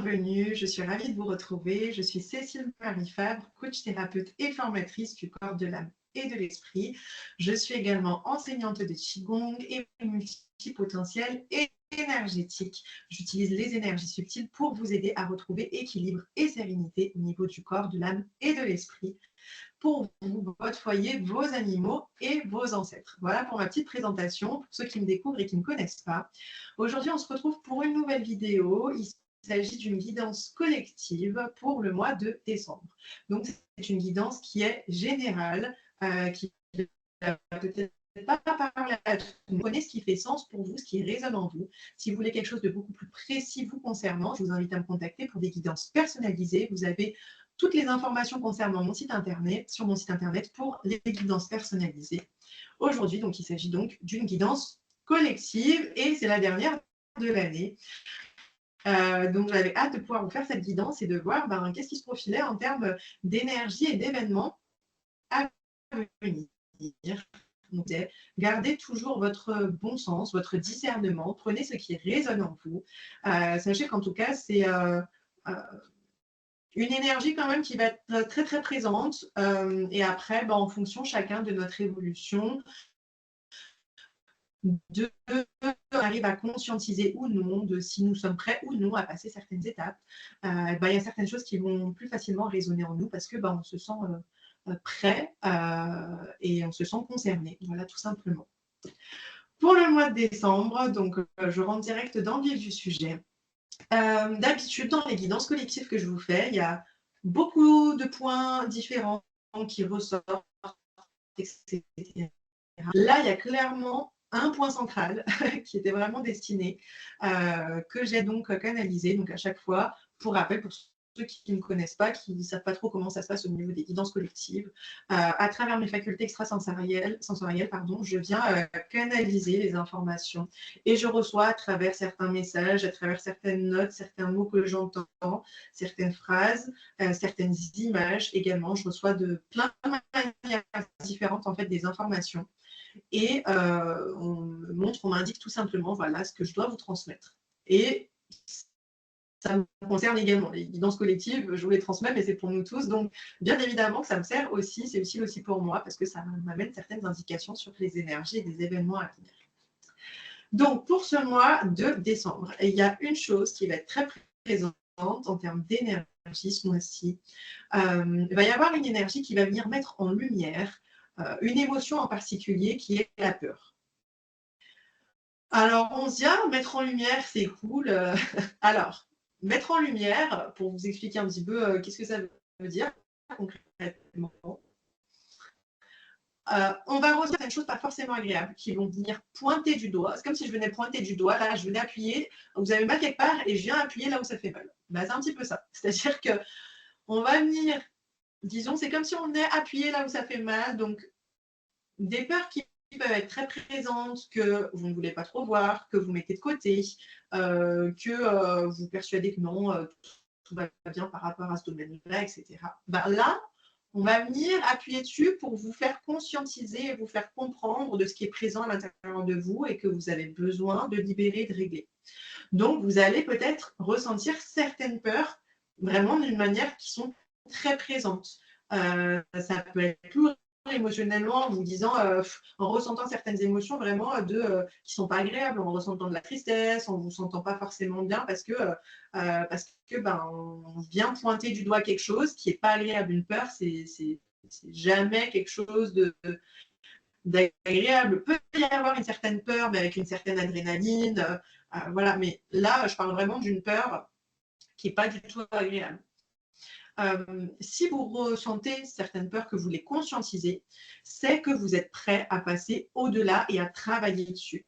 bienvenue, je suis ravie de vous retrouver. Je suis Cécile Marie Fabre, coach thérapeute et formatrice du corps, de l'âme et de l'esprit. Je suis également enseignante de Qigong et multipotentiel et énergétique. J'utilise les énergies subtiles pour vous aider à retrouver équilibre et sérénité au niveau du corps, de l'âme et de l'esprit, pour vous, votre foyer, vos animaux et vos ancêtres. Voilà pour ma petite présentation, pour ceux qui me découvrent et qui ne me connaissent pas. Aujourd'hui, on se retrouve pour une nouvelle vidéo. Il s'agit d'une guidance collective pour le mois de décembre. Donc, c'est une guidance qui est générale, qui peut-être pas parler à tout le monde. Prenez ce qui fait sens pour vous, ce qui résonne en vous. Si vous voulez quelque chose de beaucoup plus précis vous concernant, je vous invite à me contacter pour des guidances personnalisées. Vous avez toutes les informations concernant mon site internet, sur mon site internet pour les guidances personnalisées. Aujourd'hui, donc, il s'agit donc d'une guidance collective et c'est la dernière de l'année. Donc, j'avais hâte de pouvoir vous faire cette guidance et de voir qu'est-ce qui se profilait en termes d'énergie et d'événements à venir. Donc, gardez toujours votre bon sens, votre discernement, prenez ce qui résonne en vous. Sachez qu'en tout cas, c'est une énergie quand même qui va être très très présente. Et après, en fonction chacun de notre évolution, on arrive à conscientiser ou non de si nous sommes prêts ou non à passer certaines étapes. Il y a certaines choses qui vont plus facilement résonner en nous parce que on se sent prêt et on se sent concerné. Voilà, tout simplement. Pour le mois de décembre, donc je rentre direct dans le vif du sujet. D'habitude, dans les guidances collectives que je vous fais, il y a beaucoup de points différents qui ressortent, etc. Là, il y a clairement un point central qui était vraiment destiné, que j'ai donc canalisé. Donc à chaque fois, pour rappel, pour ceux qui ne me connaissent pas, qui ne savent pas trop comment ça se passe au niveau des guidances collectives, à travers mes facultés extrasensorielles, je viens canaliser les informations et je reçois à travers certains messages, à travers certaines notes, certains mots que j'entends, certaines phrases, certaines images également. Je reçois de plein de manières différentes en fait des informations. Et on m'indique tout simplement voilà ce que je dois vous transmettre. Et ça me concerne également. Les guidances collectives, je vous les transmets, mais c'est pour nous tous. Donc, bien évidemment que ça me sert aussi, c'est utile aussi pour moi, parce que ça m'amène certaines indications sur les énergies et des événements à venir. Donc, pour ce mois de décembre, il y a une chose qui va être très présente en termes d'énergie ce mois-ci. Il va y avoir une énergie qui va venir mettre en lumière une émotion en particulier qui est la peur. Alors, on se dit, mettre en lumière, c'est cool. Alors, mettre en lumière, pour vous expliquer un petit peu qu'est-ce que ça veut dire concrètement, on va ressentir certaines choses pas forcément agréables qui vont venir pointer du doigt. C'est comme si je venais pointer du doigt, là, je venais appuyer, vous avez mal quelque part et je viens appuyer là où ça fait mal. C'est un petit peu ça. C'est-à-dire qu'on va venir, disons, c'est comme si on venait appuyer là où ça fait mal, donc des peurs qui peuvent être très présentes, que vous ne voulez pas trop voir, que vous mettez de côté, que vous persuadez que non, tout va bien par rapport à ce domaine-là, etc. Là, on va venir appuyer dessus pour vous faire conscientiser et vous faire comprendre de ce qui est présent à l'intérieur de vous et que vous avez besoin de libérer, de régler. Donc, vous allez peut-être ressentir certaines peurs vraiment d'une manière qui sont très présentes. Ça peut être lourd émotionnellement en vous disant, en ressentant certaines émotions vraiment qui ne sont pas agréables, en ressentant de la tristesse, en ne vous sentant pas forcément bien parce que on vient pointer du doigt quelque chose qui n'est pas agréable. Une peur, c'est jamais quelque chose d'agréable. Peut y avoir une certaine peur, mais avec une certaine adrénaline, voilà. Mais là, je parle vraiment d'une peur qui n'est pas du tout agréable. Si vous ressentez certaines peurs, que vous les conscientisez, c'est que vous êtes prêt à passer au-delà et à travailler dessus.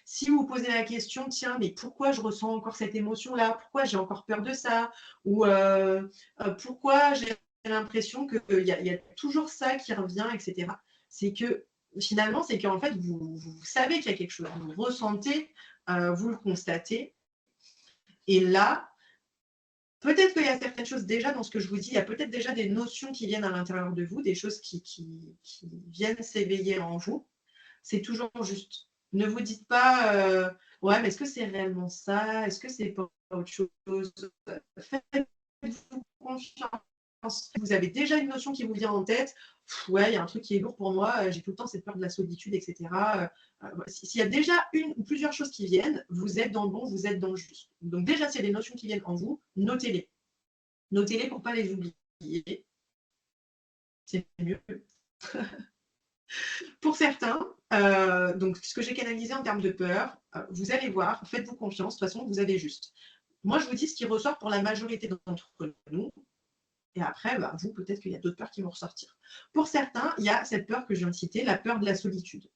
Si vous vous posez la question, tiens, mais pourquoi je ressens encore cette émotion-là? Pourquoi j'ai encore peur de ça? Ou pourquoi j'ai l'impression qu'il y a toujours ça qui revient, etc. C'est que finalement, c'est qu'en fait, vous savez qu'il y a quelque chose, vous ressentez, vous le constatez. Et là, peut-être qu'il y a certaines choses déjà dans ce que je vous dis, il y a peut-être déjà des notions qui viennent à l'intérieur de vous, des choses qui viennent s'éveiller en vous. C'est toujours juste. Ne vous dites pas, ouais, mais est-ce que c'est réellement ça? Est-ce que c'est pas autre chose. Faites-vous confiance. Vous avez déjà une notion qui vous vient en tête. Ouais, il y a un truc qui est lourd pour moi, j'ai tout le temps cette peur de la solitude, etc. S'il y a déjà une ou plusieurs choses qui viennent, vous êtes dans le bon, vous êtes dans le juste. Donc déjà, s'il y a des notions qui viennent en vous, notez-les. Notez-les pour ne pas les oublier. C'est mieux. Pour certains, donc ce que j'ai canalisé en termes de peur, vous allez voir, faites-vous confiance, de toute façon, vous avez juste. Moi, je vous dis ce qui ressort pour la majorité d'entre nous. Et après, vous, peut-être qu'il y a d'autres peurs qui vont ressortir. Pour certains, il y a cette peur que je viens de citer, la peur de la solitude.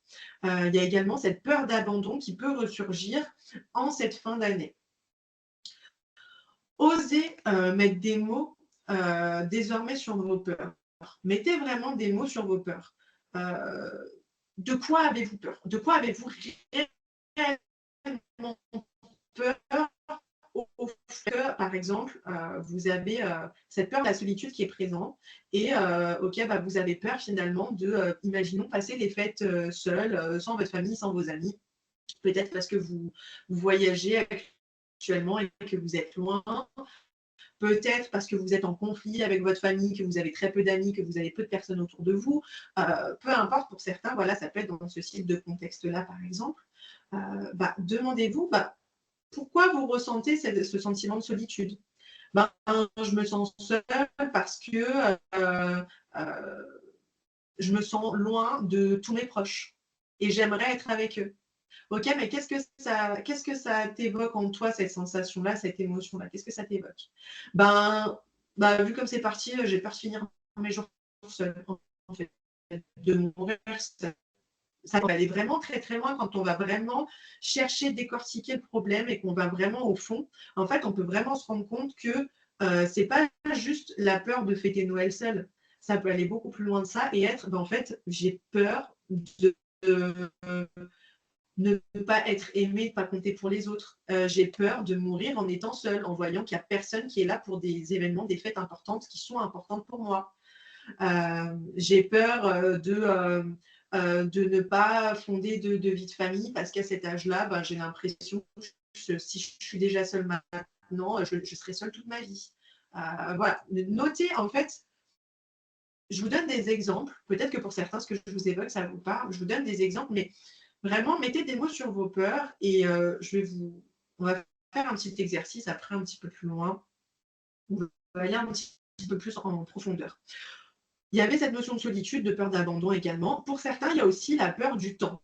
Il y a également cette peur d'abandon qui peut ressurgir en cette fin d'année. Osez mettre des mots désormais sur vos peurs. Mettez vraiment des mots sur vos peurs. De quoi avez-vous peur? De quoi avez-vous réellement peur? Par exemple, vous avez cette peur de la solitude qui est présente et vous avez peur finalement de, imaginons, passer les fêtes seul, sans votre famille, sans vos amis. Peut-être parce que vous voyagez actuellement et que vous êtes loin. Peut-être parce que vous êtes en conflit avec votre famille, que vous avez très peu d'amis, que vous avez peu de personnes autour de vous. Peu importe, pour certains, voilà, ça peut être dans ce type de contexte-là, par exemple. Demandez-vous, pourquoi vous ressentez ce sentiment de solitude? Je me sens seule parce que je me sens loin de tous mes proches et j'aimerais être avec eux. Ok, mais qu'est-ce que ça t'évoque en toi, cette sensation-là, cette émotion-là? Qu'est-ce que ça t'évoque? Vu comme c'est parti, j'ai peur de finir mes jours seule, en fait, de mourir seule. Ça peut aller vraiment très très loin quand on va vraiment chercher, décortiquer le problème et qu'on va vraiment au fond. En fait, on peut vraiment se rendre compte que c'est pas juste la peur de fêter Noël seul. Ça peut aller beaucoup plus loin de ça et être, en fait, j'ai peur de ne pas être aimé, de ne pas compter pour les autres. J'ai peur de mourir en étant seule, en voyant qu'il n'y a personne qui est là pour des événements, des fêtes importantes qui sont importantes pour moi. J'ai peur de ne pas fonder de vie de famille parce qu'à cet âge-là, j'ai l'impression que si je suis déjà seule maintenant, je serai seule toute ma vie. Voilà. Notez, en fait, je vous donne des exemples. Peut-être que pour certains, ce que je vous évoque, ça vous parle. Je vous donne des exemples, mais vraiment, mettez des mots sur vos peurs et on va faire un petit exercice après un petit peu plus loin. On va aller un petit peu plus en profondeur. Il y avait cette notion de solitude, de peur d'abandon également. Pour certains, il y a aussi la peur du temps.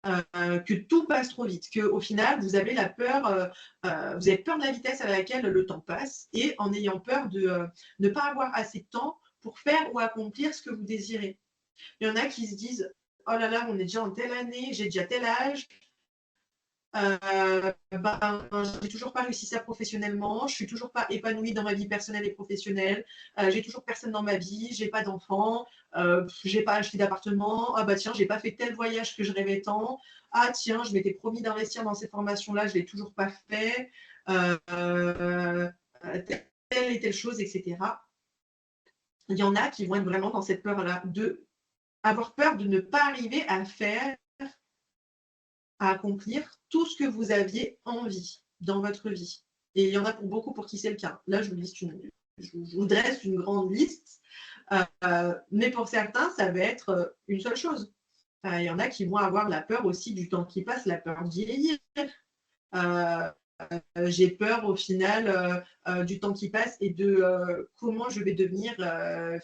Que tout passe trop vite, qu'au final, vous avez la peur, vous avez peur de la vitesse à laquelle le temps passe et en ayant peur de ne pas avoir assez de temps pour faire ou accomplir ce que vous désirez. Il y en a qui se disent « Oh là là, on est déjà en telle année, j'ai déjà tel âge, j'ai toujours pas réussi ça professionnellement, je suis toujours pas épanouie dans ma vie personnelle et professionnelle, j'ai toujours personne dans ma vie, j'ai pas d'enfants, j'ai pas acheté d'appartement, ah bah tiens, j'ai pas fait tel voyage que je rêvais tant, ah tiens, je m'étais promis d'investir dans cette formation-là, je l'ai toujours pas fait, telle et telle chose, etc. Il y en a qui vont être vraiment dans cette peur-là, de avoir peur de ne pas arriver à faire, à accomplir tout ce que vous aviez envie dans votre vie. Et il y en a pour beaucoup pour qui c'est le cas. Là, je vous dresse une grande liste, mais pour certains, ça va être une seule chose. Il y en a qui vont avoir la peur aussi du temps qui passe, la peur de vieillir. J'ai peur au final du temps qui passe et de comment je vais devenir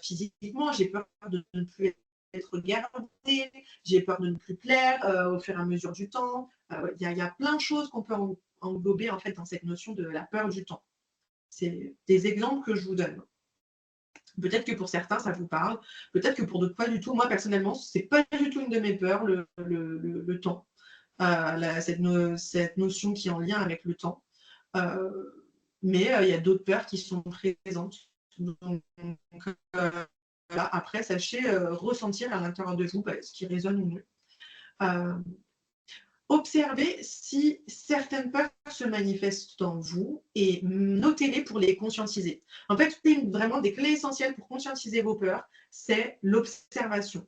physiquement. J'ai peur de ne plus être regardée, j'ai peur de ne plus plaire au fur et à mesure du temps. Il y a plein de choses qu'on peut englober en fait dans cette notion de la peur du temps. C'est des exemples que je vous donne. Peut-être que pour certains, ça vous parle. Peut-être que pour d'autres, pas du tout. Moi, personnellement, ce n'est pas du tout une de mes peurs, le temps. Cette notion qui est en lien avec le temps. Mais il y a d'autres peurs qui sont présentes. Donc, après, sachez ressentir à l'intérieur de vous ce qui résonne ou non. Observez si certaines peurs se manifestent en vous et notez-les pour les conscientiser. En fait, une vraiment des clés essentielles pour conscientiser vos peurs, c'est l'observation.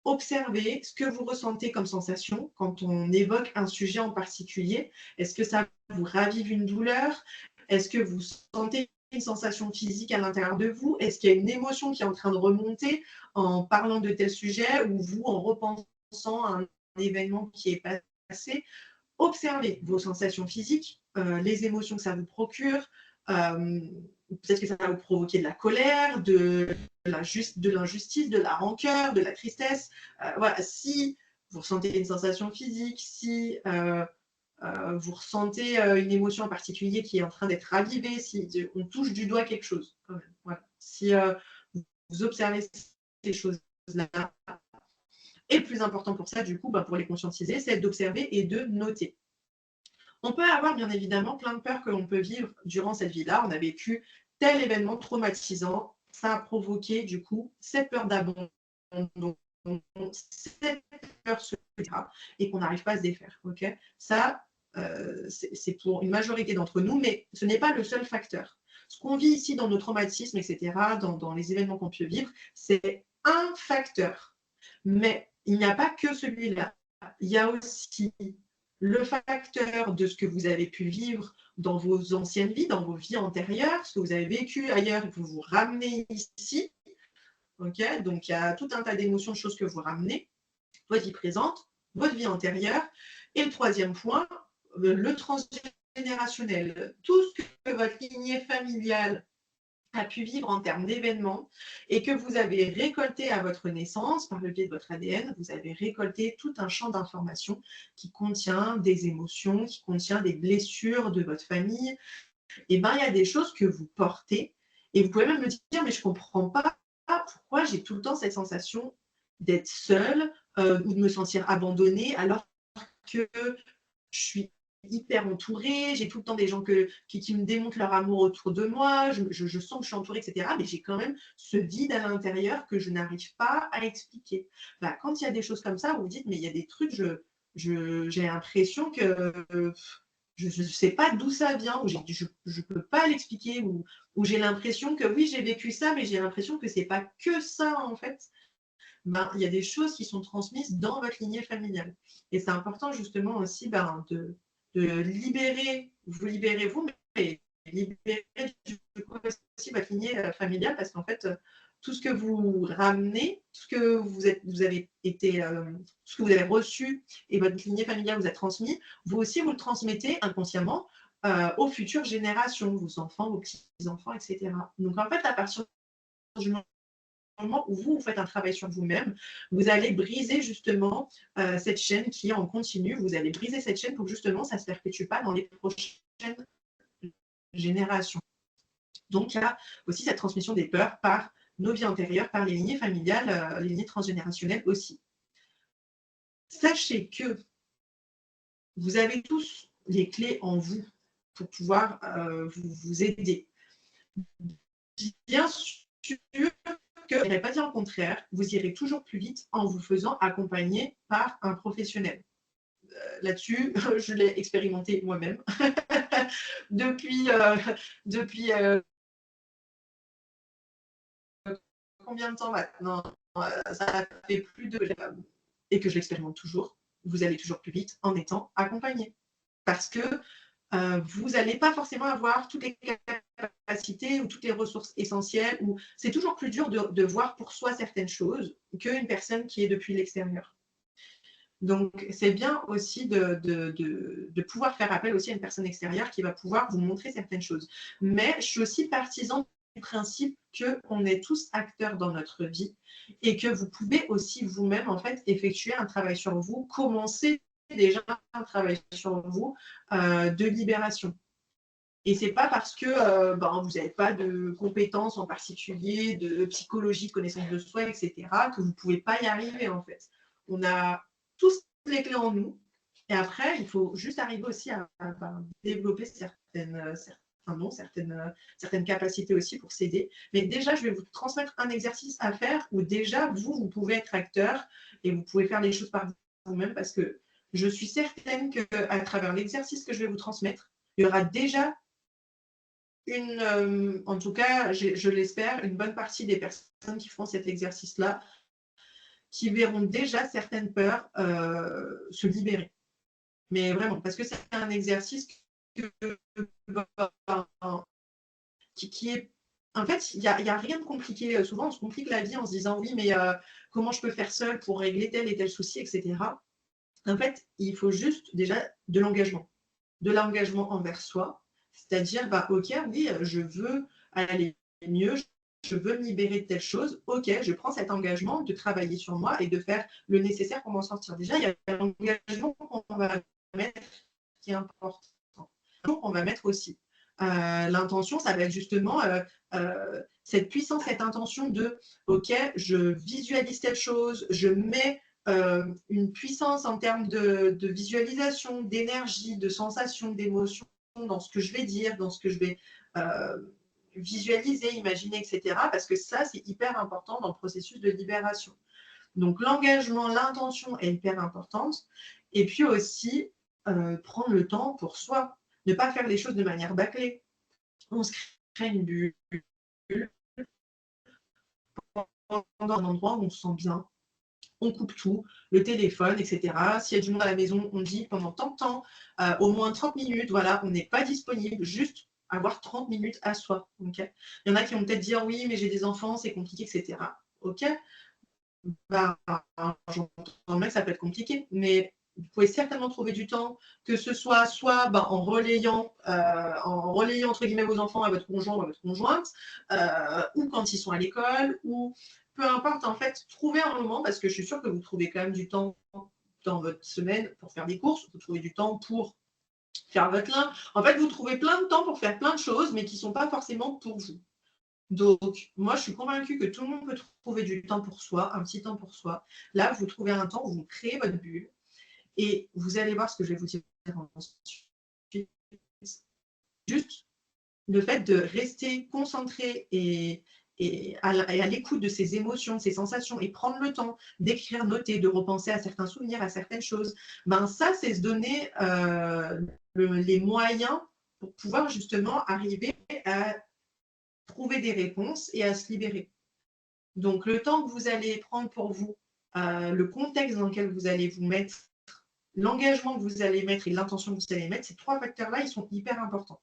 observez ce que vous ressentez comme sensation quand on évoque un sujet en particulier. Est-ce que ça vous ravive une douleur? Est-ce que vous sentez une sensation physique à l'intérieur de vous? Est-ce qu'il y a une émotion qui est en train de remonter en parlant de tel sujet ou vous en repensant à un événement qui est passé? Observez vos sensations physiques, les émotions que ça vous procure. Peut-être que ça va vous provoquer de la colère, de l'injustice, de la rancœur, de la tristesse. Voilà, si vous ressentez une sensation physique, si vous ressentez une émotion en particulier qui est en train d'être ravivée, si on touche du doigt quelque chose, quand même. Voilà. Si vous observez ces choses-là, et le plus important pour ça, du coup, pour les conscientiser, c'est d'observer et de noter. On peut avoir bien évidemment plein de peurs que l'on peut vivre durant cette vie-là. On a vécu tel événement traumatisant, ça a provoqué du coup cette peur d'abandon, cette peur et qu'on n'arrive pas à se défaire. Okay, ça, c'est pour une majorité d'entre nous, mais ce n'est pas le seul facteur. Ce qu'on vit ici dans nos traumatismes, etc., dans les événements qu'on peut vivre, c'est un facteur. Mais il n'y a pas que celui-là. Il y a aussi le facteur de ce que vous avez pu vivre dans vos anciennes vies, dans vos vies antérieures, ce que vous avez vécu ailleurs et que vous vous ramenez ici. Okay, donc, il y a tout un tas d'émotions, de choses que vous ramenez, votre vie présente, votre vie antérieure. Et le troisième point, le transgénérationnel. Tout ce que votre lignée familiale a pu vivre en termes d'événements et que vous avez récolté à votre naissance par le biais de votre ADN, vous avez récolté tout un champ d'informations qui contient des émotions, qui contient des blessures de votre famille. Et bien, il y a des choses que vous portez et vous pouvez même me dire, mais je ne comprends pas pourquoi j'ai tout le temps cette sensation d'être seule ou de me sentir abandonnée alors que je suis hyper entourée, j'ai tout le temps des gens qui me démontrent leur amour autour de moi, je sens que je suis entourée, etc. Mais j'ai quand même ce vide à l'intérieur que je n'arrive pas à expliquer. Quand il y a des choses comme ça, vous vous dites, mais il y a des trucs, j'ai l'impression que je ne sais pas d'où ça vient, ou je ne peux pas l'expliquer, ou j'ai l'impression que oui, j'ai vécu ça, mais j'ai l'impression que ce n'est pas que ça, en fait. Il y a des choses qui sont transmises dans votre lignée familiale. Et c'est important justement aussi de libérer, vous libérer vous, mais libérer du coup aussi votre lignée familiale, parce qu'en fait, tout ce que vous ramenez, tout ce que vous avez été, ce que vous avez reçu et votre lignée familiale vous a transmis, vous aussi vous le transmettez inconsciemment aux futures générations, vos enfants, vos petits-enfants, etc. Donc en fait, à partir du moment où vous faites un travail sur vous-même, vous allez briser justement cette chaîne qui est en continu. Vous allez briser cette chaîne pour que justement ça ne se perpétue pas dans les prochaines générations. Donc, il y a aussi cette transmission des peurs par nos vies antérieures, par les lignées familiales, les lignées transgénérationnelles aussi. Sachez que vous avez tous les clés en vous pour pouvoir vous aider. Bien sûr que, je n'irai pas dire le contraire, vous irez toujours plus vite en vous faisant accompagner par un professionnel. Là-dessus, je l'ai expérimenté moi-même depuis combien de temps maintenant? Ça fait plus de... Et que je l'expérimente toujours. Vous allez toujours plus vite en étant accompagné. Parce que vous n'allez pas forcément avoir toutes les capacités ou toutes les ressources essentielles. C'est toujours plus dur de voir pour soi certaines choses qu'une personne qui est depuis l'extérieur. Donc, c'est bien aussi de pouvoir faire appel aussi à une personne extérieure qui va pouvoir vous montrer certaines choses. Mais je suis aussi partisan du principe qu'on est tous acteurs dans notre vie et que vous pouvez aussi vous-même, en fait, effectuer un travail sur vous, commencer déjà un travail sur vous de libération. Et ce n'est pas parce que vous n'avez pas de compétences en particulier, de psychologie, de connaissance de soi, etc., que vous ne pouvez pas y arriver, en fait. On a tous les clés en nous. Et après, il faut juste arriver aussi à développer certaines capacités aussi pour s'aider. Mais déjà, je vais vous transmettre un exercice à faire où déjà, vous pouvez être acteur et vous pouvez faire les choses par vous-même parce que je suis certaine qu'à travers l'exercice que je vais vous transmettre, il y aura déjà en tout cas, je l'espère, une bonne partie des personnes qui font cet exercice-là qui verront déjà certaines peurs se libérer. Mais vraiment, parce que c'est un exercice qui est... En fait, il n'y a rien de compliqué. Souvent, on se complique la vie en se disant oui, mais comment je peux faire seul pour régler tel et tel souci, etc. En fait, il faut juste déjà de l'engagement envers soi, c'est-à-dire, bah, ok, oui, je veux aller mieux, je veux me libérer de telle chose, ok, je prends cet engagement de travailler sur moi et de faire le nécessaire pour m'en sortir. Déjà, il y a l'engagement qu'on va mettre qui est important. On va mettre aussi. L'intention, ça va être justement cette puissance, cette intention de ok, je visualise telle chose, je mets une puissance en termes de visualisation, d'énergie, de sensation, d'émotion dans ce que je vais dire, dans ce que je vais visualiser, imaginer, etc. Parce que ça, c'est hyper important dans le processus de libération. Donc l'engagement, l'intention est hyper importante. Et puis aussi, prendre le temps pour soi. Ne pas faire les choses de manière bâclée. On se crée une bulle dans un endroit où on se sent bien. On coupe tout, le téléphone, etc. S'il y a du monde à la maison, on dit pendant tant de temps, au moins 30 minutes, voilà, on n'est pas disponible, juste avoir 30 minutes à soi. Okay, il y en a qui vont peut-être dire oui, mais j'ai des enfants, c'est compliqué, etc. Ok, bah, j'entends bien que ça peut être compliqué, mais vous pouvez certainement trouver du temps, que ce soit en relayant entre guillemets vos enfants à votre conjoint ou à votre conjointe, ou quand ils sont à l'école, ou peu importe, en fait, trouvez un moment, parce que je suis sûre que vous trouvez quand même du temps dans votre semaine pour faire des courses, vous trouvez du temps pour faire votre linge. En fait, vous trouvez plein de temps pour faire plein de choses, mais qui ne sont pas forcément pour vous. Donc, moi, je suis convaincue que tout le monde peut trouver du temps pour soi, un petit temps pour soi. Là, vous trouvez un temps où vous créez votre bulle et vous allez voir ce que je vais vous dire ensuite. Juste le fait de rester concentré et à l'écoute de ses émotions, de ses sensations et prendre le temps d'écrire, noter, de repenser à certains souvenirs, à certaines choses, ben ça, c'est se donner les moyens pour pouvoir justement arriver à trouver des réponses et à se libérer. Donc, le temps que vous allez prendre pour vous, le contexte dans lequel vous allez vous mettre, l'engagement que vous allez mettre et l'intention que vous allez mettre, ces trois facteurs-là, ils sont hyper importants.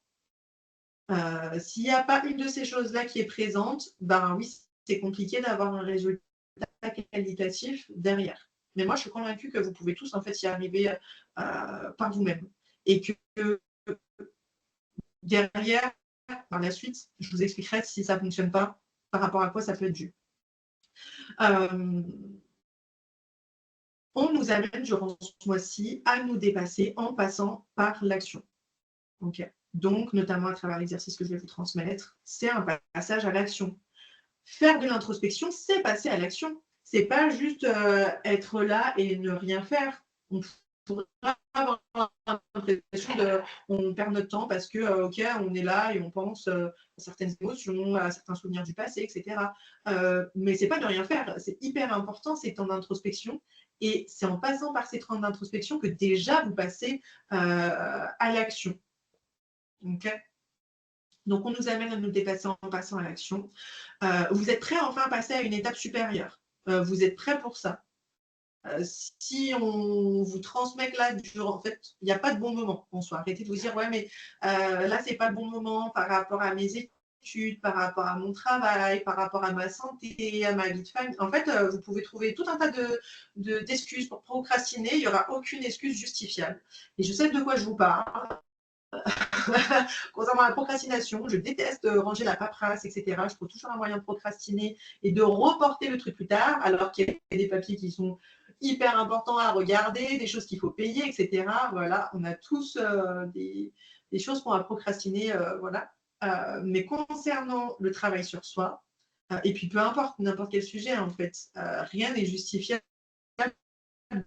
S'il n'y a pas une de ces choses-là qui est présente, ben oui, c'est compliqué d'avoir un résultat qualitatif derrière. Mais moi, je suis convaincue que vous pouvez tous en fait y arriver par vous-même. Et que derrière, par la suite, je vous expliquerai si ça ne fonctionne pas, par rapport à quoi ça peut être dû. On nous amène durant ce mois-ci à nous dépasser en passant par l'action. Okay. Donc, notamment à travers l'exercice que je vais vous transmettre, c'est un passage à l'action. Faire de l'introspection, c'est passer à l'action. C'est pas juste être là et ne rien faire. On pourrait avoir l'impression on perd notre temps parce que, ok, on est là et on pense à certaines émotions, à certains souvenirs du passé, etc. Mais c'est pas de rien faire. C'est hyper important ces temps d'introspection. Et c'est en passant par ces temps d'introspection que déjà vous passez à l'action. Okay, donc, on nous amène à nous dépasser en passant à l'action. Vous êtes prêt enfin à passer à une étape supérieure. Vous êtes prêt pour ça. Si on vous transmet que là, en fait, il n'y a pas de bon moment en soi. Arrêtez de vous dire, ouais, mais là, c'est pas le bon moment par rapport à mes études, par rapport à mon travail, par rapport à ma santé, à ma vie de famille. En fait, vous pouvez trouver tout un tas d'excuses pour procrastiner. Il n'y aura aucune excuse justifiable. Et je sais de quoi je vous parle. Concernant la procrastination, je déteste ranger la paperasse, etc. Je trouve toujours un moyen de procrastiner et de reporter le truc plus tard, alors qu'il y a des papiers qui sont hyper importants à regarder, des choses qu'il faut payer, etc. Voilà, on a tous des choses qu'on va procrastiner, voilà. Mais concernant le travail sur soi, et puis peu importe, n'importe quel sujet, en fait, rien n'est justifiable. En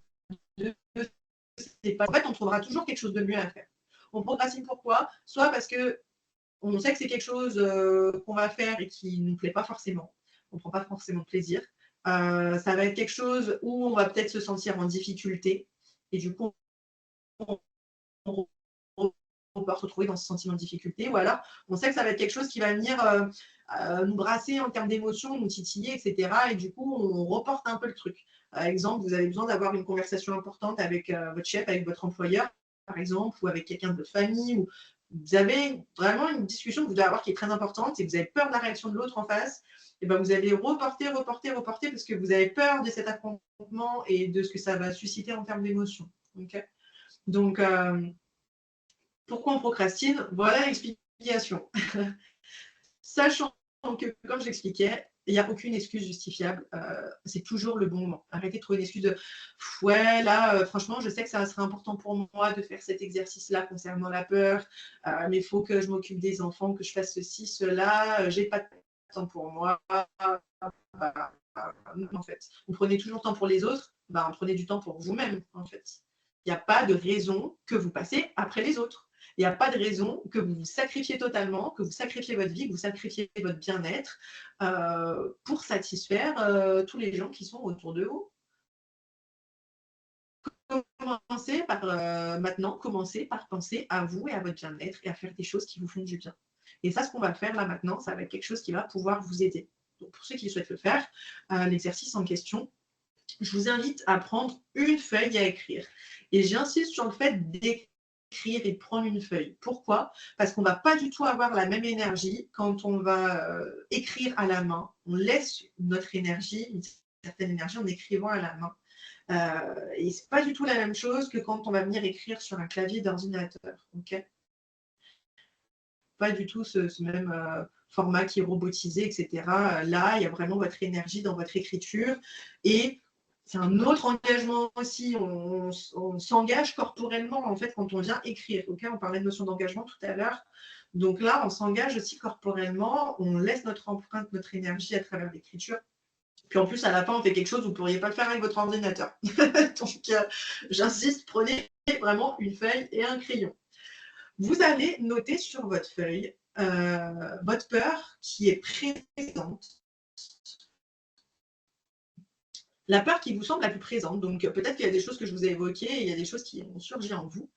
fait, on trouvera toujours quelque chose de mieux à faire. On procrastine pourquoi? Soit parce que on sait que c'est quelque chose qu'on va faire et qui ne nous plaît pas forcément. On ne prend pas forcément de plaisir. Ça va être quelque chose où on va peut-être se sentir en difficulté. Et du coup, on se retrouver dans ce sentiment de difficulté. Ou alors, on sait que ça va être quelque chose qui va venir nous brasser en termes d'émotions, nous titiller, etc. Et du coup, on reporte un peu le truc. Par exemple, vous avez besoin d'avoir une conversation importante avec votre chef, avec votre employeur, par exemple, ou avec quelqu'un de votre famille, ou vous avez vraiment une discussion que vous devez avoir qui est très importante et vous avez peur de la réaction de l'autre en face, et ben vous allez reporter parce que vous avez peur de cet affrontement et de ce que ça va susciter en termes d'émotions. Okay, donc, pourquoi on procrastine? Voilà l'explication. Sachant que, comme j'expliquais, il n'y a aucune excuse justifiable. C'est toujours le bon moment. Arrêtez de trouver une excuse de ouais, là, franchement, je sais que ça serait important pour moi de faire cet exercice-là concernant la peur, mais il faut que je m'occupe des enfants, que je fasse ceci, cela, j'ai pas de temps pour moi. En fait, vous prenez toujours le temps pour les autres, prenez du temps pour vous-même, en fait. Il n'y a pas de raison que vous passez après les autres. Il n'y a pas de raison que vous vous sacrifiez totalement, que vous sacrifiez votre vie, que vous sacrifiez votre bien-être pour satisfaire tous les gens qui sont autour de vous. Commencez par commencez par penser à vous et à votre bien-être et à faire des choses qui vous font du bien. Et ça, ce qu'on va faire là maintenant, ça va être quelque chose qui va pouvoir vous aider. Donc, pour ceux qui souhaitent le faire, l'exercice en question, je vous invite à prendre une feuille à écrire. Et j'insiste sur le fait d'écrire et de prendre une feuille. Pourquoi? Parce qu'on ne va pas du tout avoir la même énergie quand on va écrire à la main. On laisse notre énergie, une certaine énergie en écrivant à la main. Et ce n'est pas du tout la même chose que quand on va venir écrire sur un clavier d'ordinateur. Okay, pas du tout ce même format qui est robotisé, etc. Là, il y a vraiment votre énergie dans votre écriture. Et c'est un autre engagement aussi. On s'engage corporellement, en fait, quand on vient écrire. Okay, on parlait de notion d'engagement tout à l'heure. Donc là, on s'engage aussi corporellement. On laisse notre empreinte, notre énergie à travers l'écriture. Puis en plus, à la fin, on fait quelque chose, vous ne pourriez pas le faire avec votre ordinateur. Donc, j'insiste, prenez vraiment une feuille et un crayon. Vous allez noter sur votre feuille votre peur qui est présente, la peur qui vous semble la plus présente. Donc, peut-être qu'il y a des choses que je vous ai évoquées et il y a des choses qui ont surgi en vous.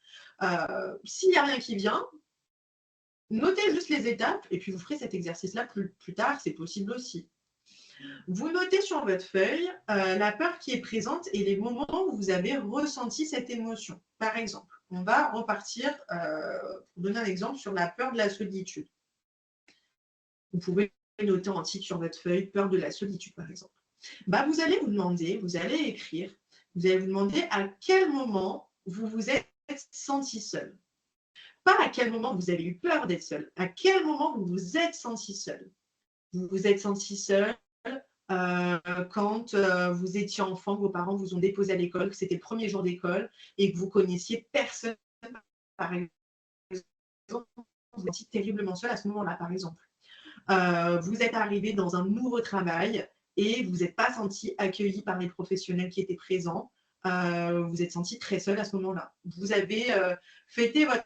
S'il n'y a rien qui vient, notez juste les étapes et puis vous ferez cet exercice-là plus tard, c'est possible aussi. Vous notez sur votre feuille la peur qui est présente et les moments où vous avez ressenti cette émotion. Par exemple, on va repartir, pour donner un exemple, sur la peur de la solitude. Vous pouvez noter en titre sur votre feuille peur de la solitude, par exemple. Vous allez vous demander, vous allez écrire, vous allez vous demander à quel moment vous vous êtes senti seul. Pas à quel moment vous avez eu peur d'être seul, à quel moment vous vous êtes senti seul. Vous vous êtes senti seul quand vous étiez enfant, vos parents vous ont déposé à l'école, que c'était le premier jour d'école et que vous connaissiez personne, par exemple, vous étiez terriblement seul à ce moment-là, par exemple. Vous êtes arrivé dans un nouveau travail et vous n'êtes pas senti accueilli par les professionnels qui étaient présents. Vous êtes senti très seul à ce moment-là. Vous avez fêté votre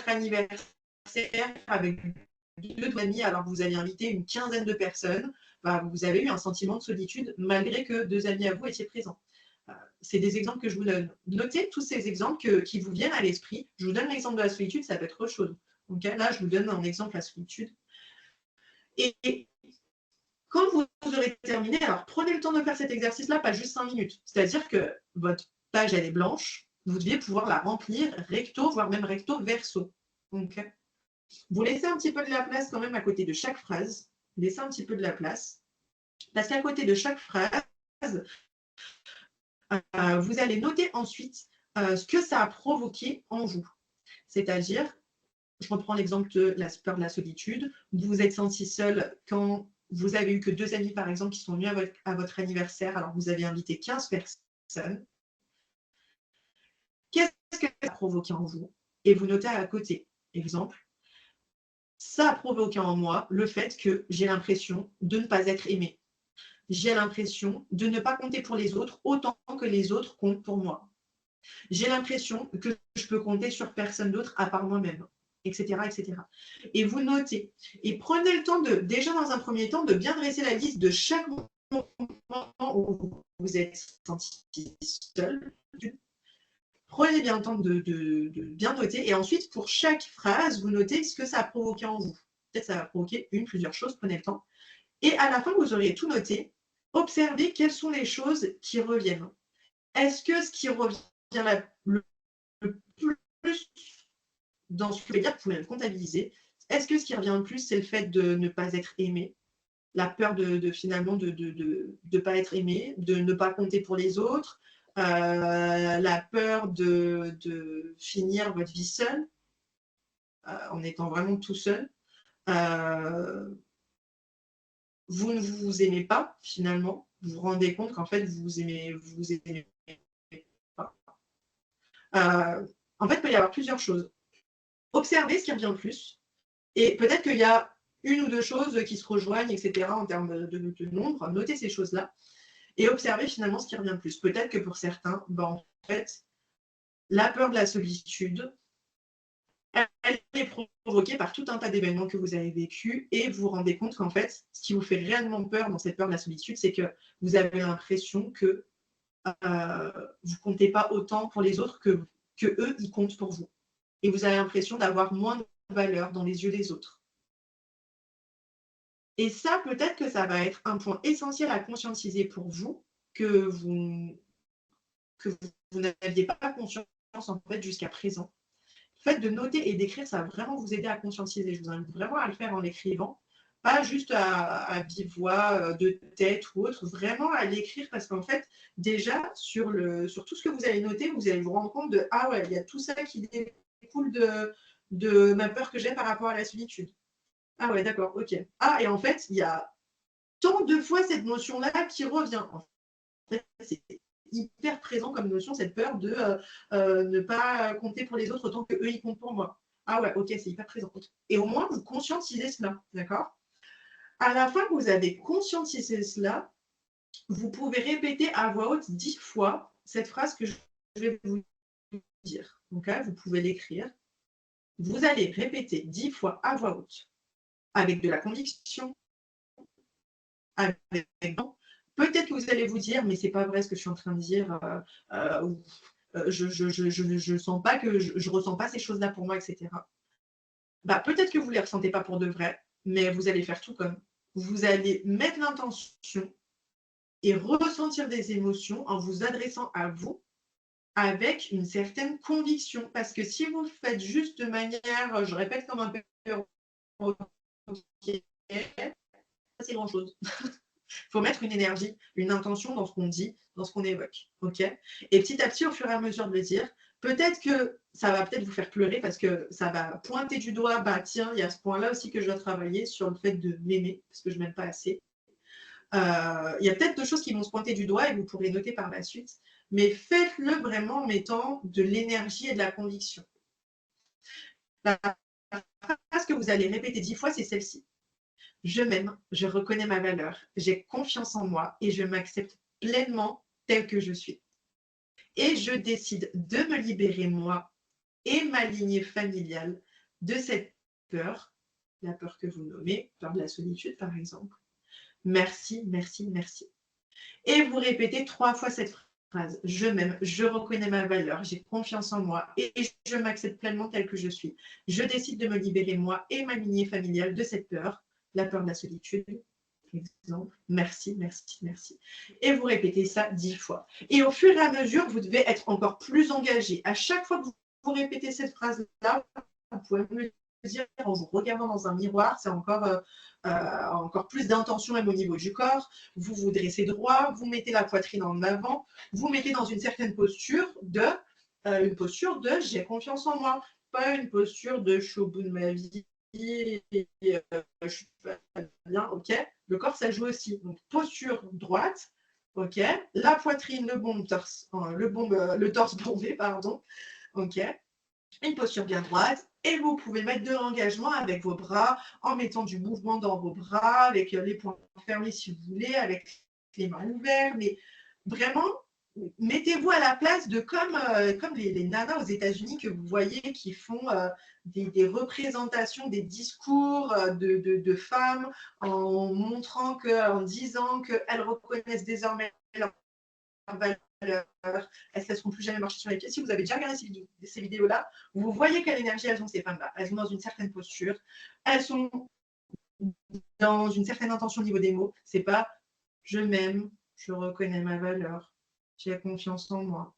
anniversaire avec 2 amis alors que vous aviez invité une quinzaine de personnes. Vous avez eu un sentiment de solitude malgré que 2 amis à vous étiez présents. C'est des exemples que je vous donne. Notez tous ces exemples qui vous viennent à l'esprit. Je vous donne l'exemple de la solitude, ça peut être autre chose. Okay, là, je vous donne un exemple, la solitude. Et quand vous aurez terminé, alors prenez le temps de faire cet exercice-là, pas juste 5 minutes. C'est-à-dire que votre page, elle est blanche, vous deviez pouvoir la remplir recto, voire même recto verso. Okay, vous laissez un petit peu de la place quand même à côté de chaque phrase. Laissez un petit peu de la place. Parce qu'à côté de chaque phrase, vous allez noter ensuite ce que ça a provoqué en vous. C'est-à-dire, je reprends l'exemple de la peur de la solitude. Vous vous êtes senti seul quand vous avez eu que 2 amis, par exemple, qui sont venus à votre anniversaire, alors que vous avez invité 15 personnes. Qu'est-ce que ça a provoqué en vous? Et vous notez à côté. Exemple, ça a provoqué en moi le fait que j'ai l'impression de ne pas être aimé. J'ai l'impression de ne pas compter pour les autres autant que les autres comptent pour moi. J'ai l'impression que je peux compter sur personne d'autre à part moi-même, etc., etc. Et vous notez. Et prenez le temps déjà dans un premier temps, de bien dresser la liste de chaque moment où vous êtes senti seul. Prenez bien le temps de bien noter. Et ensuite, pour chaque phrase, vous notez ce que ça a provoqué en vous. Peut-être ça va provoquer une, plusieurs choses, prenez le temps. Et à la fin, vous auriez tout noté. Observez quelles sont les choses qui reviennent. Est-ce que ce qui revient le plus dans ce que je veux dire, vous pouvez le comptabiliser. Est-ce que ce qui revient le plus, c'est le fait de ne pas être aimé, la peur finalement de pas être aimé, de ne pas compter pour les autres, la peur de finir votre vie seul, en étant vraiment tout seul. Vous ne vous aimez pas finalement. Vous vous rendez compte qu'en fait, vous aimez pas. En fait, il peut y avoir plusieurs choses. Observez ce qui revient le plus. Et peut-être qu'il y a une ou deux choses qui se rejoignent, etc., en termes de nombre. Notez ces choses-là et observez finalement ce qui revient le plus. Peut-être que pour certains, en fait, la peur de la solitude, elle est provoquée par tout un tas d'événements que vous avez vécus et vous vous rendez compte qu'en fait, ce qui vous fait réellement peur dans cette peur de la solitude, c'est que vous avez l'impression que vous ne comptez pas autant pour les autres que eux, ils comptent pour vous. Et vous avez l'impression d'avoir moins de valeur dans les yeux des autres. Et ça, peut-être que ça va être un point essentiel à conscientiser pour vous, que vous n'aviez pas conscience en fait jusqu'à présent. Le fait de noter et d'écrire, ça va vraiment vous aider à conscientiser. Je vous invite vraiment à le faire en écrivant, pas juste à vive voix, de tête ou autre, vraiment à l'écrire parce qu'en fait, déjà, sur tout ce que vous allez noter, vous allez vous rendre compte de ah ouais, il y a tout ça qui découle de ma peur que j'ai par rapport à la solitude. Ah ouais, d'accord, ok. Ah, et en fait, il y a tant de fois cette notion-là qui revient. En fait, c'est hyper présent comme notion, cette peur de ne pas compter pour les autres autant qu'eux, ils comptent pour moi. Ah ouais, ok, c'est hyper présent. Et au moins, vous conscientisez cela, d'accord? À la fin que vous avez conscientisé cela, vous pouvez répéter à voix haute 10 fois cette phrase que je vais vous dire. Donc là, vous pouvez l'écrire. Vous allez répéter 10 fois à voix haute, avec de la conviction, avec peut-être que vous allez vous dire, mais c'est pas vrai ce que je suis en train de dire, je sens pas que je ressens pas ces choses-là pour moi, etc. Bah, peut-être que vous les ressentez pas pour de vrai, mais vous allez faire tout comme. Vous allez mettre l'intention et ressentir des émotions en vous adressant à vous avec une certaine conviction. Parce que si vous le faites juste de manière, je répète comme un peu, okay, c'est grand-chose. Il faut mettre une énergie, une intention dans ce qu'on dit, dans ce qu'on évoque. Ok. Et petit à petit, au fur et à mesure de le dire, peut-être que ça va peut-être vous faire pleurer parce que ça va pointer du doigt, bah tiens, il y a ce point-là aussi que je dois travailler sur le fait de m'aimer, parce que je ne m'aime pas assez. Il y a peut-être deux choses qui vont se pointer du doigt et vous pourrez noter par la suite, mais faites-le vraiment en mettant de l'énergie et de la conviction. La phrase que vous allez répéter 10 fois, c'est celle-ci. Je m'aime, je reconnais ma valeur, j'ai confiance en moi et je m'accepte pleinement tel que je suis. Et je décide de me libérer moi et ma lignée familiale de cette peur, la peur que vous nommez, peur de la solitude par exemple. Merci, merci, merci. Et vous répétez 3 fois cette phrase. Je m'aime, je reconnais ma valeur, j'ai confiance en moi et je m'accepte pleinement tel que je suis. Je décide de me libérer moi et ma lignée familiale de cette peur, la peur de la solitude. Exemple, merci, merci, merci. Et vous répétez ça 10 fois. Et au fur et à mesure, vous devez être encore plus engagé. À chaque fois que vous répétez cette phrase-là, vous pouvez me dire en vous regardant dans un miroir, c'est encore plus d'intention même au niveau du corps. Vous vous dressez droit, vous mettez la poitrine en avant, vous mettez dans une certaine posture une posture de j'ai confiance en moi, pas une posture de je suis au bout de ma vie, je suis pas bien, ok. Le corps, ça joue aussi. Donc, posture droite, ok. La poitrine, le torse bombé, pardon, ok. Une posture bien droite. Et vous pouvez mettre de l'engagement avec vos bras, en mettant du mouvement dans vos bras, avec les poings fermés si vous voulez, avec les mains ouvertes. Mais vraiment, mettez-vous à la place de comme les nanas aux États-Unis que vous voyez qui font des représentations, des discours de femmes en disant qu'elles reconnaissent désormais leur valeur est-ce qu'elles ne seront plus jamais marcher sur les pieds? Si vous avez déjà regardé ces vidéos-là, vous voyez quelle énergie elles ont, ces femmes-là. Elles sont dans une certaine posture, elles sont dans une certaine intention au niveau des mots. C'est pas je m'aime, je reconnais ma valeur, j'ai confiance en moi,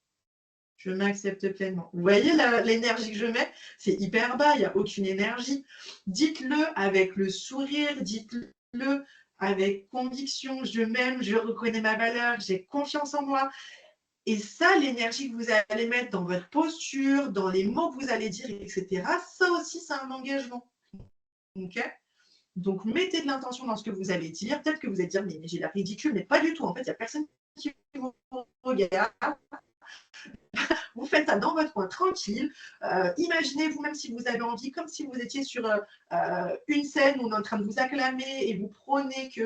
je m'accepte pleinement. Vous voyez l'énergie que je mets? C'est hyper bas, il n'y a aucune énergie. Dites-le avec le sourire, dites-le avec conviction, je m'aime, je reconnais ma valeur, j'ai confiance en moi. Et ça, l'énergie que vous allez mettre dans votre posture, dans les mots que vous allez dire, etc., ça aussi, c'est un engagement. OK? Donc, mettez de l'intention dans ce que vous allez dire. Peut-être que vous allez dire, mais j'ai l'air ridicule, mais pas du tout. En fait, il n'y a personne qui vous regarde. Vous faites ça dans votre coin tranquille. Imaginez vous-même si vous avez envie, comme si vous étiez sur une scène où on est en train de vous acclamer et vous prônez que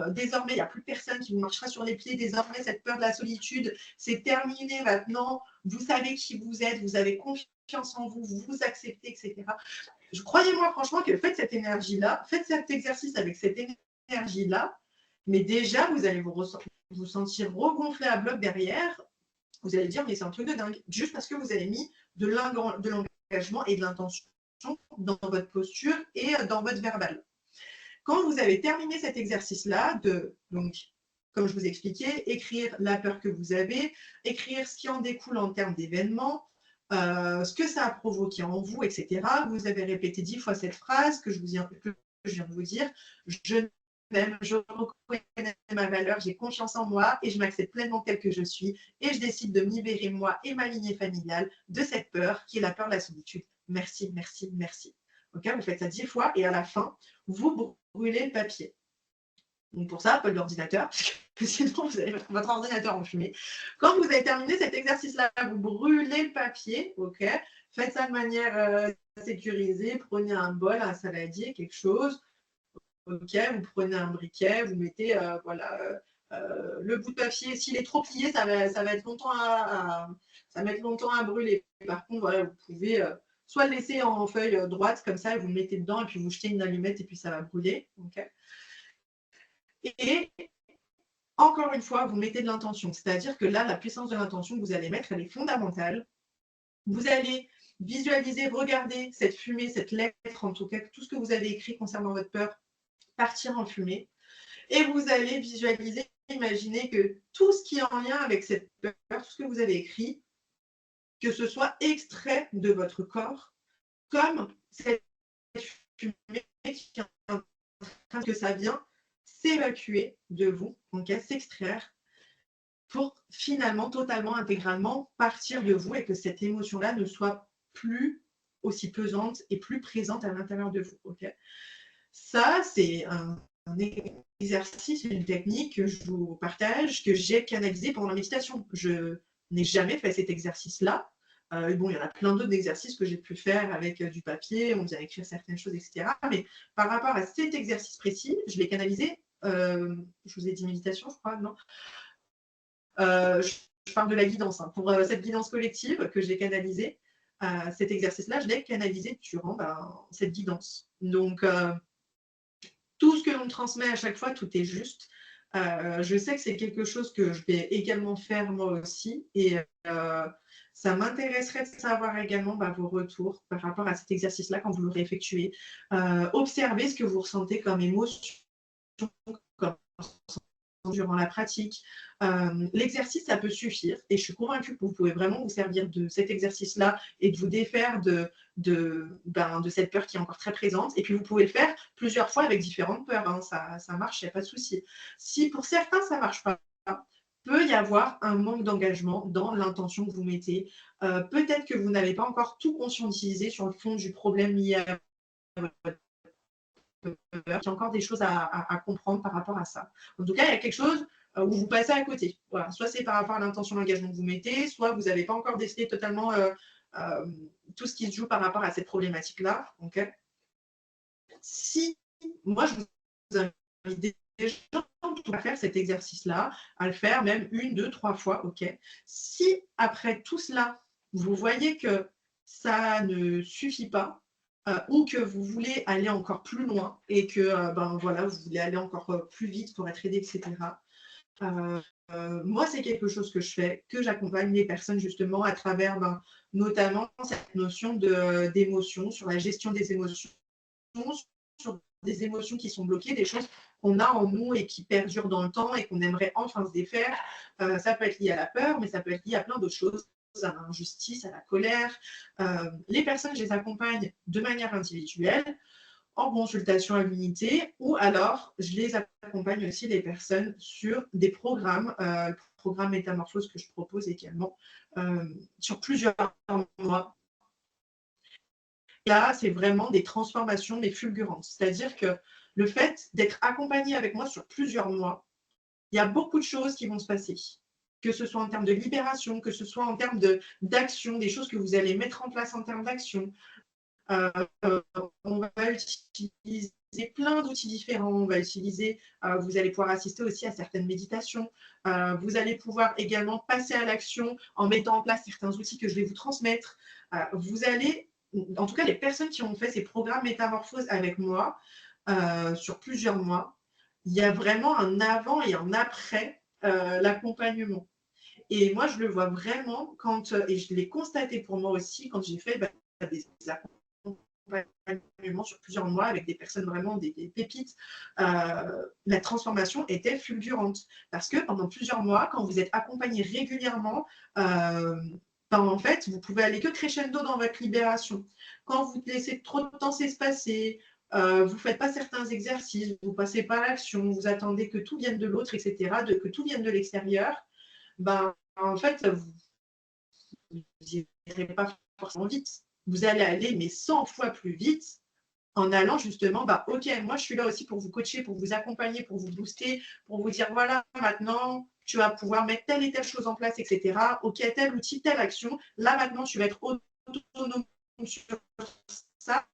désormais, il n'y a plus personne qui vous marchera sur les pieds. Désormais, cette peur de la solitude, c'est terminé maintenant. Vous savez qui vous êtes, vous avez confiance en vous, vous vous acceptez, etc. Croyez-moi franchement que faites cette énergie-là, faites cet exercice avec cette énergie-là, mais déjà, vous allez vous sentir regonflé à bloc derrière. Vous allez dire, mais c'est un truc de dingue, juste parce que vous avez mis de l'engagement et de l'intention dans votre posture et dans votre verbal. Quand vous avez terminé cet exercice-là, donc, comme je vous ai expliqué, écrire la peur que vous avez, écrire ce qui en découle en termes d'événements, ce que ça a provoqué en vous, etc. Vous avez répété 10 fois cette phrase que je viens de vous dire. Je m'aime, je reconnais ma valeur, j'ai confiance en moi et je m'accepte pleinement tel que je suis et je décide de me libérer moi et ma lignée familiale de cette peur qui est la peur de la solitude. Merci, merci, merci. Okay, vous faites ça 10 fois et à la fin, vous brûlez le papier. Donc pour ça, pas de l'ordinateur, parce que sinon vous avez votre ordinateur en fumée. Quand vous avez terminé cet exercice-là, vous brûlez le papier, ok. Faites ça de manière sécurisée. Prenez un bol, un saladier, quelque chose. Ok, vous prenez un briquet, vous mettez le bout de papier. S'il est trop plié, ça va être longtemps ça va mettre longtemps à brûler. Par contre, voilà, vous pouvez soit le laisser en feuille droite comme ça, et vous le mettez dedans, et puis vous jetez une allumette, et puis ça va brûler. Okay. Et encore une fois, vous mettez de l'intention. C'est-à-dire que là, la puissance de l'intention que vous allez mettre, elle est fondamentale. Vous allez visualiser, regarder cette fumée, cette lettre, en tout cas, tout ce que vous avez écrit concernant votre peur, partir en fumée. Et vous allez visualiser, imaginer que tout ce qui est en lien avec cette peur, tout ce que vous avez écrit, que ce soit extrait de votre corps, comme cette fumée qui est en train que ça vient s'évacuer de vous, donc s'extraire, pour finalement, totalement, intégralement partir de vous et que cette émotion-là ne soit plus aussi pesante et plus présente à l'intérieur de vous. Okay, ça, c'est un exercice, une technique que je vous partage, que j'ai canalisé pendant la méditation. Je n'ai jamais fait cet exercice-là. Bon, il y en a plein d'autres exercices que j'ai pu faire avec du papier, on vient écrire certaines choses, etc. Mais par rapport à cet exercice précis, je l'ai canalisé. Je vous ai dit méditation, je crois, non? Je parle de la guidance. Hein. Pour cette guidance collective que j'ai canalisée, cet exercice-là, je l'ai canalisé durant cette guidance. Donc, tout ce que l'on transmet à chaque fois, tout est juste. Je sais que c'est quelque chose que je vais également faire moi aussi. Et ça m'intéresserait de savoir également vos retours par rapport à cet exercice-là quand vous l'aurez effectué. Observez ce que vous ressentez comme émotion, comme durant la pratique. L'exercice, ça peut suffire et je suis convaincue que vous pouvez vraiment vous servir de cet exercice-là et de vous défaire de cette peur qui est encore très présente. Et puis, vous pouvez le faire plusieurs fois avec différentes peurs. Hein. Ça marche, il n'y a pas de souci. Si pour certains, ça ne marche pas, peut y avoir un manque d'engagement dans l'intention que vous mettez. Peut-être que vous n'avez pas encore tout conscientisé sur le fond du problème lié à votre peur. Il y a encore des choses à comprendre par rapport à ça. En tout cas, il y a quelque chose où vous passez à côté. Voilà. Soit c'est par rapport à l'intention d'engagement que vous mettez, soit vous n'avez pas encore décidé totalement tout ce qui se joue par rapport à cette problématique-là. Okay. Si, moi, je vous invite déjà à faire cet exercice-là, à le faire même 1, 2, 3 fois. Okay. Si après tout cela, vous voyez que ça ne suffit pas, ou que vous voulez aller encore plus loin et que voilà, vous voulez aller encore plus vite pour être aidé, etc., Moi, c'est quelque chose que je fais, que j'accompagne les personnes justement à travers, notamment cette notion d'émotion, sur la gestion des émotions, sur des émotions qui sont bloquées, des choses qu'on a en nous et qui perdurent dans le temps et qu'on aimerait enfin se défaire. Ça peut être lié à la peur, mais ça peut être lié à plein d'autres choses, à l'injustice, à la colère. Les personnes, je les accompagne de manière individuelle, en consultation à l'unité, ou alors je les accompagne aussi les personnes sur des programmes, programme Métamorphose que je propose également, sur plusieurs mois. Là, c'est vraiment des transformations, mais fulgurantes. C'est-à-dire que le fait d'être accompagné avec moi sur plusieurs mois, il y a beaucoup de choses qui vont se passer. Que ce soit en termes de libération, que ce soit en termes d'action, des choses que vous allez mettre en place en termes d'action. On va utiliser plein d'outils différents. On va utiliser, vous allez pouvoir assister aussi à certaines méditations. Vous allez pouvoir également passer à l'action en mettant en place certains outils que je vais vous transmettre. Vous allez, en tout cas, les personnes qui ont fait ces programmes Métamorphose avec moi sur plusieurs mois, il y a vraiment un avant et un après l'accompagnement. Et moi, je le vois vraiment quand, et je l'ai constaté pour moi aussi, quand j'ai fait des accompagnements sur plusieurs mois avec des personnes vraiment des pépites, la transformation était fulgurante. Parce que pendant plusieurs mois, quand vous êtes accompagné régulièrement, en fait, vous pouvez aller que crescendo dans votre libération. Quand vous laissez trop de temps s'espacer, vous ne faites pas certains exercices, vous ne passez pas à l'action, vous attendez que tout vienne de l'autre, etc., que tout vienne de l'extérieur, en fait, vous n'irez pas forcément vite. Vous allez aller, mais 100 fois plus vite en allant justement, ok, moi je suis là aussi pour vous coacher, pour vous accompagner, pour vous booster, pour vous dire, voilà, maintenant, tu vas pouvoir mettre telle et telle chose en place, etc. Ok, tel outil, telle action. Là, maintenant, tu vas être autonome sur ça.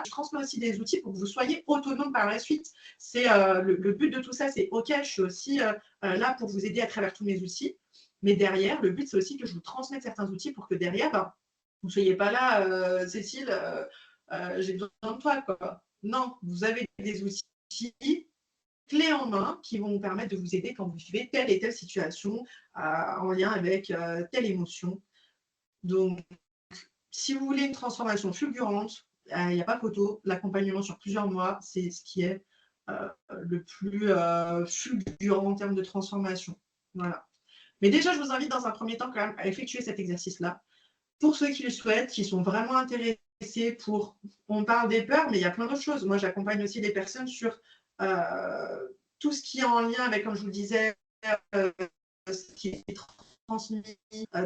Je transmets aussi des outils pour que vous soyez autonome par la suite. C'est le but de tout ça, c'est ok, je suis aussi là pour vous aider à travers tous mes outils. Mais derrière, le but, c'est aussi que je vous transmette certains outils pour que derrière, vous ne soyez pas là, Cécile, j'ai besoin de toi, quoi. Non, vous avez des outils clés en main qui vont vous permettre de vous aider quand vous vivez telle et telle situation en lien avec telle émotion. Donc, si vous voulez une transformation fulgurante, il n'y a pas photo. L'accompagnement sur plusieurs mois, c'est ce qui est le plus fulgurant en termes de transformation. Voilà. Mais déjà, je vous invite dans un premier temps quand même à effectuer cet exercice-là. Pour ceux qui le souhaitent, qui sont vraiment intéressés on parle des peurs, mais il y a plein d'autres choses. Moi, j'accompagne aussi des personnes sur tout ce qui est en lien avec, comme je vous le disais, ce qui est transmis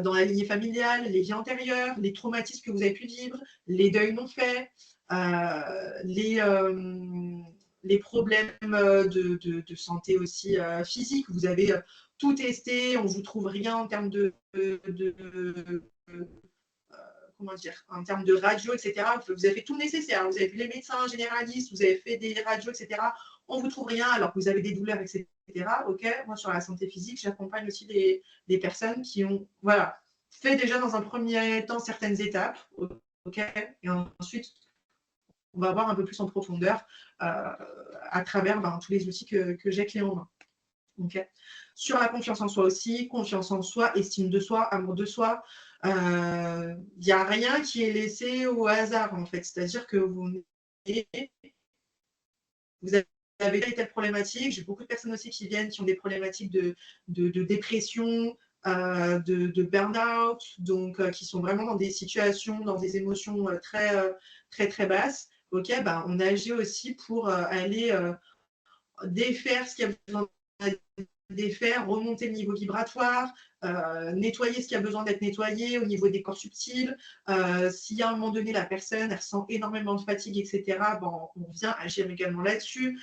dans la lignée familiale, les vies antérieures, les traumatismes que vous avez pu vivre, les deuils non faits, les problèmes de santé aussi physique. Vous avez tout testé, on ne vous trouve rien en termes comment dire, en termes de radio, etc. Vous avez fait tout le nécessaire. Vous avez vu les médecins généralistes, vous avez fait des radios, etc. On ne vous trouve rien alors que vous avez des douleurs, etc. Ok, moi sur la santé physique, j'accompagne aussi des personnes qui ont, voilà, fait déjà dans un premier temps certaines étapes. Ok, et ensuite on va voir un peu plus en profondeur à travers tous les outils que j'ai clés en main. Okay. Sur la confiance en soi aussi, confiance en soi, estime de soi, amour de soi, il n'y a rien qui est laissé au hasard en fait. C'est-à-dire que vous avez telle problématique. J'ai beaucoup de personnes aussi qui viennent qui ont des problématiques de dépression, de burn-out, donc qui sont vraiment dans des situations, dans des émotions très, très basses. Ok, on agit aussi pour aller défaire ce qui a besoin défaire, remonter le niveau vibratoire, nettoyer ce qui a besoin d'être nettoyé au niveau des corps subtils. Si à un moment donné, la personne elle ressent énormément de fatigue, etc., on vient agir également là-dessus.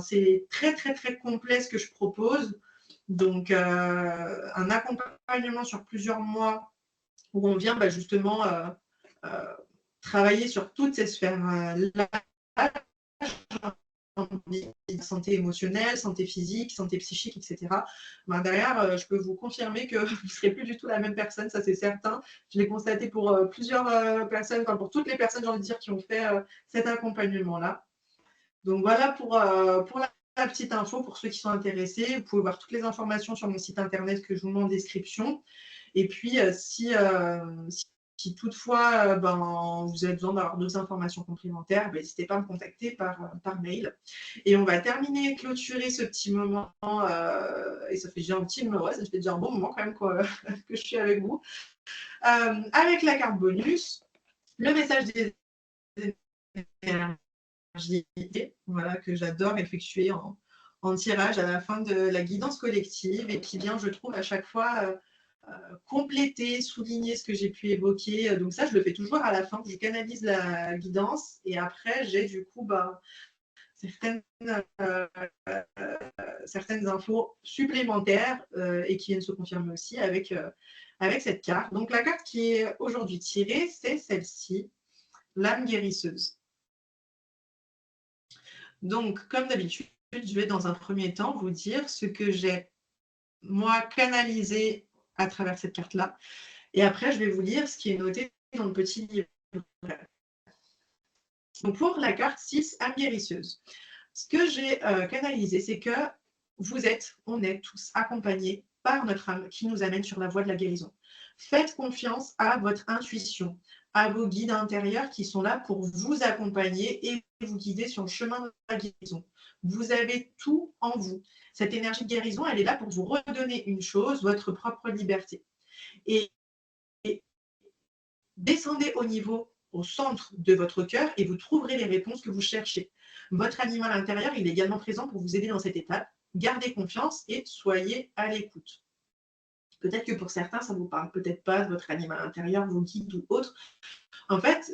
C'est très, très, très complet ce que je propose. Donc, un accompagnement sur plusieurs mois où on vient justement travailler sur toutes ces sphères-là, santé émotionnelle, santé physique, santé psychique, etc. Derrière, je peux vous confirmer que vous ne serez plus du tout la même personne, ça c'est certain. Je l'ai constaté pour plusieurs personnes, enfin pour toutes les personnes, j'ai envie de dire, qui ont fait cet accompagnement-là. Donc voilà pour la la petite info pour ceux qui sont intéressés. Vous pouvez voir toutes les informations sur mon site internet que je vous mets en description. Et puis, si toutefois vous avez besoin d'avoir d'autres informations complémentaires, n'hésitez pas à me contacter par mail. Et on va terminer, clôturer ce petit moment. Et ça fait déjà ça fait déjà un bon moment quand même quoi, que je suis avec vous. Avec la carte bonus, le message des énergies, voilà, que j'adore effectuer en tirage à la fin de la guidance collective et qui vient, je trouve, à chaque fois compléter, souligner ce que j'ai pu évoquer. Donc ça, je le fais toujours à la fin, je canalise la guidance et après, j'ai du coup certaines, certaines infos supplémentaires et qui viennent se confirmer aussi avec cette carte. Donc la carte qui est aujourd'hui tirée, c'est celle-ci, l'âme guérisseuse. Donc, comme d'habitude, je vais dans un premier temps vous dire ce que j'ai, moi, canalisé à travers cette carte-là. Et après, je vais vous lire ce qui est noté dans le petit livre. Donc, pour la carte 6, âme guérisseuse, ce que j'ai canalisé, c'est que on est tous accompagnés par notre âme qui nous amène sur la voie de la guérison. Faites confiance à votre intuition, à vos guides intérieurs qui sont là pour vous accompagner et vous guider sur le chemin de la guérison. Vous avez tout en vous. Cette énergie de guérison, elle est là pour vous redonner une chose, votre propre liberté. Et descendez au centre de votre cœur et vous trouverez les réponses que vous cherchez. Votre animal intérieur, il est également présent pour vous aider dans cette étape. Gardez confiance et soyez à l'écoute. Peut-être que pour certains, ça ne vous parle peut-être pas de votre animal intérieur, vos guides ou autres. En fait,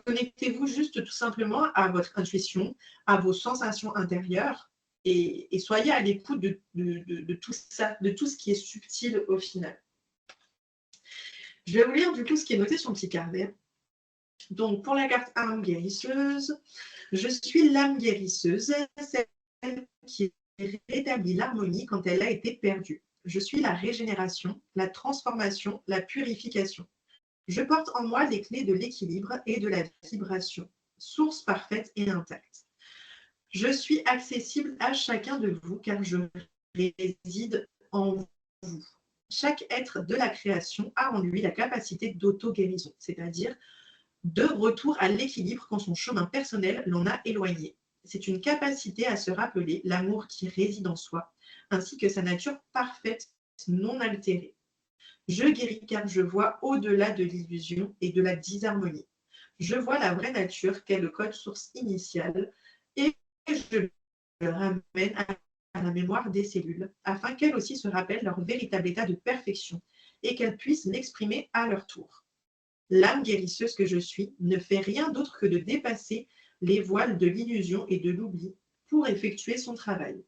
connectez-vous juste tout simplement à votre intuition, à vos sensations intérieures et soyez à l'écoute de tout ça, de tout ce qui est subtil au final. Je vais vous lire du coup ce qui est noté sur le petit carnet. Donc, pour la carte âme guérisseuse, je suis l'âme guérisseuse, celle qui rétablit l'harmonie quand elle a été perdue. Je suis la régénération, la transformation, la purification. Je porte en moi les clés de l'équilibre et de la vibration, source parfaite et intacte. Je suis accessible à chacun de vous car je réside en vous. Chaque être de la création a en lui la capacité d'auto-guérison, c'est-à-dire de retour à l'équilibre quand son chemin personnel l'en a éloigné. C'est une capacité à se rappeler l'amour qui réside en soi, ainsi que sa nature parfaite, non altérée. Je guéris car je vois au-delà de l'illusion et de la disharmonie. Je vois la vraie nature qu'est le code source initial et je le ramène à la mémoire des cellules afin qu'elles aussi se rappellent leur véritable état de perfection et qu'elles puissent l'exprimer à leur tour. L'âme guérisseuse que je suis ne fait rien d'autre que de dépasser les voiles de l'illusion et de l'oubli pour effectuer son travail.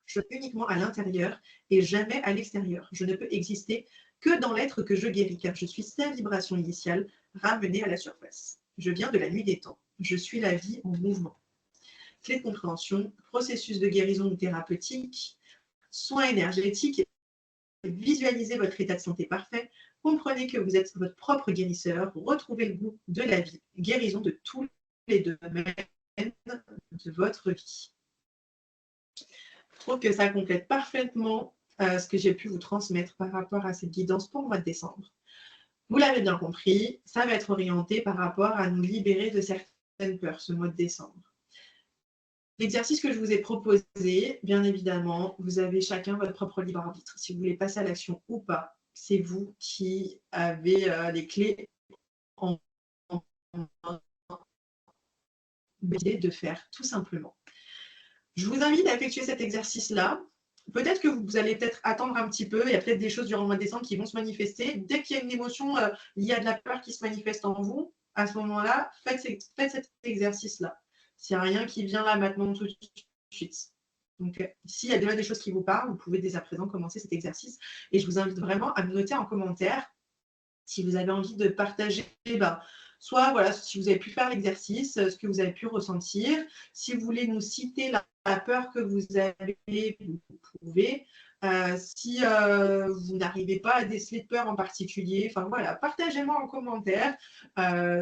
Je suis uniquement à l'intérieur et jamais à l'extérieur. Je ne peux exister que dans l'être que je guéris, car je suis sa vibration initiale ramenée à la surface. Je viens de la nuit des temps. Je suis la vie en mouvement. Clé de compréhension, processus de guérison thérapeutique, soins énergétiques. Visualisez votre état de santé parfait, comprenez que vous êtes votre propre guérisseur, retrouvez le goût de la vie, guérison de tous les domaines de votre vie. Je trouve que ça complète parfaitement ce que j'ai pu vous transmettre par rapport à cette guidance pour le mois de décembre. Vous l'avez bien compris, ça va être orienté par rapport à nous libérer de certaines peurs ce mois de décembre. L'exercice que je vous ai proposé, bien évidemment, vous avez chacun votre propre libre arbitre. Si vous voulez passer à l'action ou pas, c'est vous qui avez les clés en de faire, tout simplement. Je vous invite à effectuer cet exercice-là. Peut-être que vous allez peut-être attendre un petit peu. Il y a peut-être des choses durant le mois de décembre qui vont se manifester. Dès qu'il y a une émotion liée à de la peur qui se manifeste en vous, à ce moment-là, faites cet exercice-là. S'il n'y a rien qui vient là maintenant tout de suite. Donc, s'il y a déjà des choses qui vous parlent, vous pouvez dès à présent commencer cet exercice. Et je vous invite vraiment à me noter en commentaire si vous avez envie de partager, soit voilà, si vous avez pu faire l'exercice, ce que vous avez pu ressentir. Si vous voulez nous citer la peur que vous avez, vous pouvez. Si vous n'arrivez pas à déceler de peur en particulier, enfin voilà, partagez-moi en commentaire.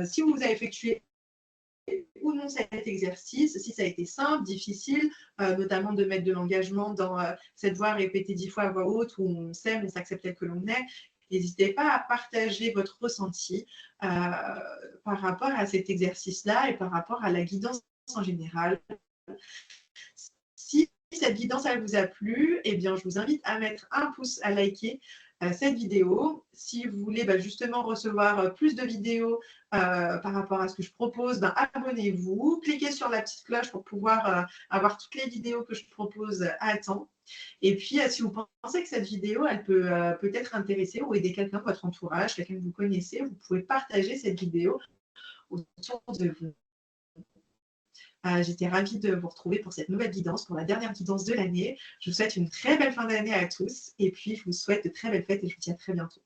Si vous avez effectué ou non cet exercice, si ça a été simple, difficile, notamment de mettre de l'engagement dans cette voix répétée 10 fois à voix haute où on s'aime, on s'accepte tel que l'on est. N'hésitez pas à partager votre ressenti par rapport à cet exercice-là et par rapport à la guidance en général. Si cette guidance elle vous a plu, eh bien, je vous invite à mettre un pouce, à liker cette vidéo. Si vous voulez justement recevoir plus de vidéos par rapport à ce que je propose, abonnez-vous, cliquez sur la petite cloche pour pouvoir avoir toutes les vidéos que je propose à temps. Et puis, si vous pensez que cette vidéo, elle peut peut-être intéresser ou aider quelqu'un de votre entourage, quelqu'un que vous connaissez, vous pouvez partager cette vidéo autour de vous. J'étais ravie de vous retrouver pour cette nouvelle guidance, pour la dernière guidance de l'année. Je vous souhaite une très belle fin d'année à tous et puis je vous souhaite de très belles fêtes et je vous dis à très bientôt.